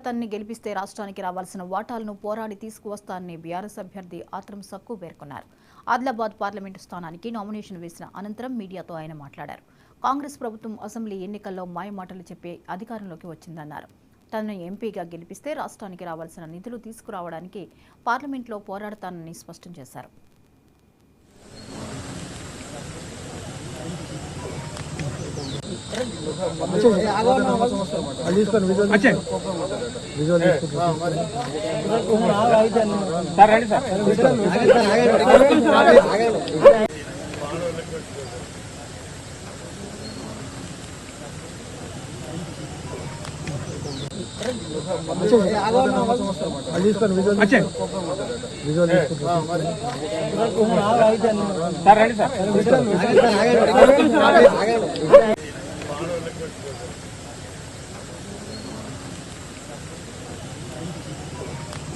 తన్ని గెలిపిస్తే రాష్ట్రానికి రావాల్సిన వాటాలను పోరాడి తీసుకువస్తానని బీఆర్ఎస్ అభ్యర్థి ఆత్రం సక్కు పేర్కొన్నారు. ఆదిలాబాద్ పార్లమెంటు స్థానానికి నామినేషన్ వేసిన అనంతరం మీడియాతో ఆయన మాట్లాడారు. కాంగ్రెస్ ప్రభుత్వం అసెంబ్లీ ఎన్నికల్లో మాయమాటలు చెప్పే అధికారంలోకి వచ్చిందన్నారు. తనను ఎంపీగా గెలిపిస్తే రాష్ట్రానికి రావాల్సిన నిధులు తీసుకురావడానికి పార్లమెంట్లో పోరాడతానని స్పష్టం చేశారు. సార్